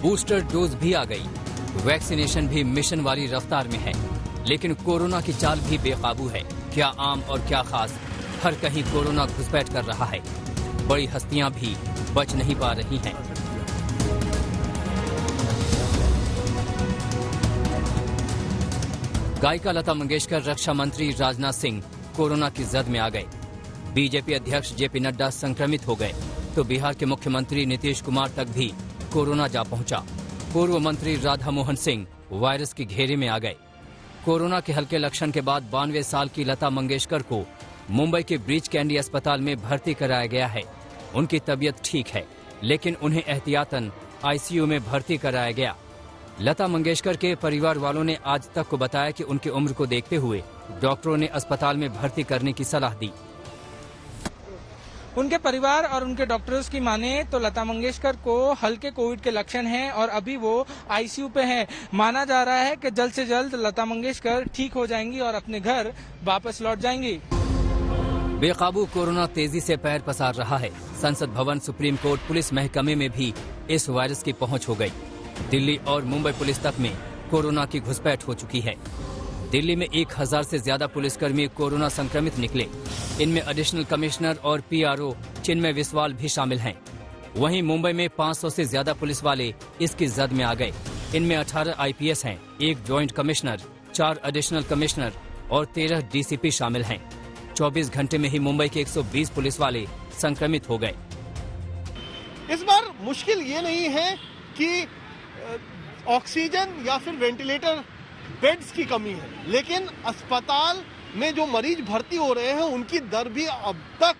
Booster dose भी आ गई, vaccination भी मिशन वाली रफ्तार में है, लेकिन कोरोना की चाल भी बेकाबू है। क्या आम और क्या खास, हर कहीं कोरोना घुसपैठ कर रहा है। बड़ी हस्तियां भी बच नहीं पा रही हैं। गायिका लता मंगेशकर, रक्षा मंत्री राजनाथ सिंह कोरोना की जद में आ गए। बीजेपी अध्यक्ष जेपी नड्डा संक्रमित हो गए तो बिहार के मुख्यमंत्री नीतीश कुमार तक भी कोरोना जा पहुंचा। पूर्व मंत्री राधा मोहन सिंह वायरस के घेरे में आ गए। कोरोना के हल्के लक्षण के बाद 92 साल की लता मंगेशकर को मुंबई के ब्रीच कैंडी अस्पताल में भर्ती कराया गया है। उनकी तबीयत ठीक है, लेकिन उन्हें एहतियातन आईसीयू में भर्ती कराया गया। लता मंगेशकर के परिवार वालों ने आज तक को बताया कि उनकी उम्र को देखते हुए डॉक्टरों ने अस्पताल में भर्ती करने की सलाह दी। उनके परिवार और उनके डॉक्टर्स की माने तो लता मंगेशकर को हल्के कोविड के लक्षण हैं और अभी वो आईसीयू पे हैं। माना जा रहा है कि जल्द से जल्द लता मंगेशकर ठीक हो जाएंगी और अपने घर वापस लौट जाएंगी। बेकाबू कोरोना तेजी से पैर पसार रहा है। संसद भवन, सुप्रीम कोर्ट, पुलिस महकमे में भी इस वायरस की पहुंच हो गई। दिल्ली और मुंबई पुलिस तक में कोरोना की घुसपैठ हो चुकी है। दिल्ली में 1000 से ज्यादा पुलिसकर्मी कोरोना संक्रमित निकले। इनमें एडिशनल कमिश्नर और पीआरओ चिन्मय विस्वाल भी शामिल हैं। वहीं मुंबई में 500 से ज्यादा पुलिस वाले इसकी जद में आ गए। इनमें 18 आईपीएस हैं, 1 ज्वाइंट कमिश्नर, 4 एडिशनल कमिश्नर और 13 डीसीपी शामिल हैं। 24 घंटे में ही मुंबई के 120 पुलिस वाले संक्रमित हो गए। इस बार मुश्किल ये नहीं है कि ऑक्सीजन या फिर वेंटिलेटर बेड्स की कमी है, लेकिन अस्पताल में जो मरीज भर्ती हो रहे हैं उनकी दर भी अब तक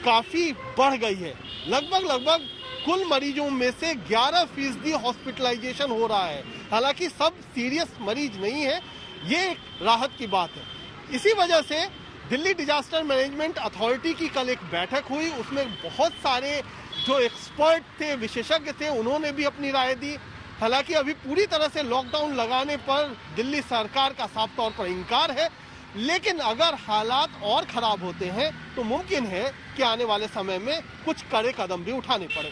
काफी बढ़ गई है। लगभग कुल मरीजों में से 11% हॉस्पिटलाइजेशन हो रहा है। हालांकि सब सीरियस मरीज नहीं है, ये एक राहत की बात है। इसी वजह से दिल्ली डिजास्टर मैनेजमेंट अथॉरिटी की कल एक बैठक हुई। उसमें बहुत सारे जो एक्सपर्ट थे, विशेषज्ञ थे, उन्होंने भी अपनी राय दी। हालांकि अभी पूरी तरह से लॉकडाउन लगाने पर दिल्ली सरकार का साफ तौर पर इंकार है, लेकिन अगर हालात और खराब होते हैं तो मुमकिन है कि आने वाले समय में कुछ कड़े कदम भी उठाने पड़े।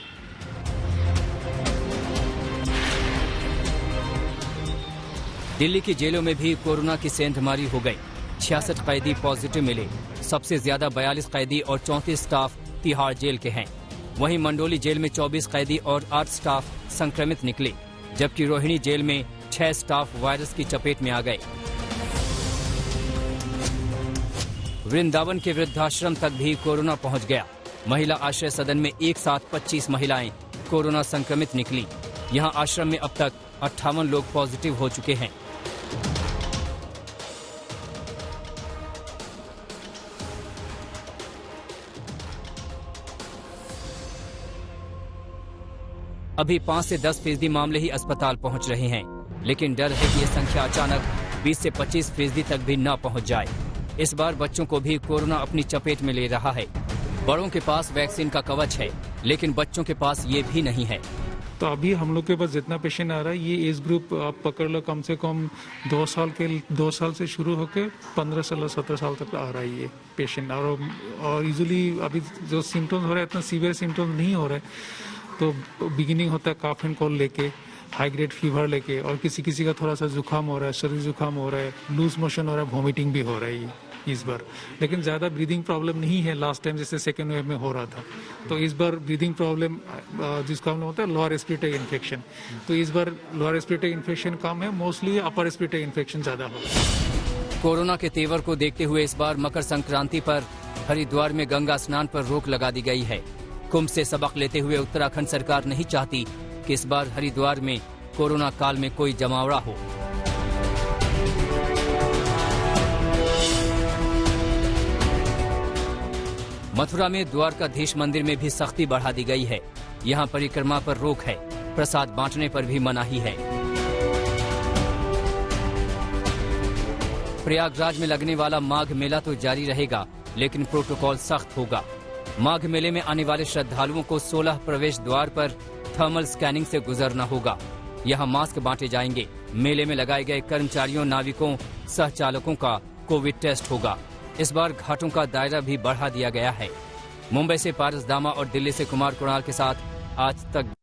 दिल्ली की जेलों में भी कोरोना की सेंधमारी हो गई। 66 कैदी पॉजिटिव मिले। सबसे ज्यादा 42 कैदी और 34 स्टाफ तिहाड़ जेल के हैं। वहीं मंडोली जेल में 24 कैदी और 8 स्टाफ संक्रमित निकले, जबकि रोहिणी जेल में 6 स्टाफ वायरस की चपेट में आ गए। वृंदावन के वृद्धाश्रम तक भी कोरोना पहुंच गया। महिला आश्रय सदन में एक साथ 25 महिलाएं कोरोना संक्रमित निकली। यहां आश्रम में अब तक 58 लोग पॉजिटिव हो चुके हैं। अभी 5 से 10% मामले ही अस्पताल पहुंच रहे हैं, लेकिन डर है कि ये संख्या अचानक 20 से 25% तक भी न पहुंच जाए। इस बार बच्चों को भी कोरोना अपनी चपेट में ले रहा है। बड़ों के पास वैक्सीन का कवच है, लेकिन बच्चों के पास ये भी नहीं है। तो अभी हम लोग के पास जितना पेशेंट आ रहा है, ये एज ग्रुप आप पकड़ लो, कम से कम 2 साल से शुरू होकर 15-17 साल तक आ रहा है ये पेशेंट। और यूजुअली अभी जो सिम्टम्स हो रहे हैं इतना सीवियर सिम्टम्स नहीं हो रहे। तो बिगिनिंग होता है काफ एंड कोल्ड लेके, हाई ग्रेड फीवर लेके, और किसी का थोड़ा सा जुकाम हो रहा है, शरीर जुकाम हो रहा है, लूज मोशन हो रहा है, वॉमिटिंग भी हो रही है इस बार। लेकिन ज़्यादा ब्रीदिंग प्रॉब्लम नहीं है लास्ट टाइम जैसे सेकेंड वेव में हो रहा था। तो इस बार ब्रीदिंग प्रॉब्लम जिसका हम लोग होता है लोअर रेस्पिरेटरी इन्फेक्शन, तो इस बार लोअर रेस्पिरेटरी इन्फेक्शन कम है, मोस्टली अपर रेस्पिरेटरी इन्फेक्शन ज़्यादा होगा। कोरोना के तेवर को देखते हुए इस बार मकर संक्रांति पर हरिद्वार में गंगा स्नान पर रोक लगा दी गई है। कुंभ से सबक लेते हुए उत्तराखंड सरकार नहीं चाहती कि इस बार हरिद्वार में कोरोना काल में कोई जमावड़ा हो। मथुरा में द्वारकाधीश मंदिर में भी सख्ती बढ़ा दी गई है। यहाँ परिक्रमा पर रोक है, प्रसाद बांटने पर भी मनाही है। प्रयागराज में लगने वाला माघ मेला तो जारी रहेगा, लेकिन प्रोटोकॉल सख्त होगा। माघ मेले में आने वाले श्रद्धालुओं को 16 प्रवेश द्वार पर थर्मल स्कैनिंग से गुजरना होगा। यहाँ मास्क बांटे जाएंगे। मेले में लगाए गए कर्मचारियों, नाविकों, सहचालकों का कोविड टेस्ट होगा। इस बार घाटों का दायरा भी बढ़ा दिया गया है। मुंबई से पारस दामा और दिल्ली से कुमार कुणाल के साथ आज तक।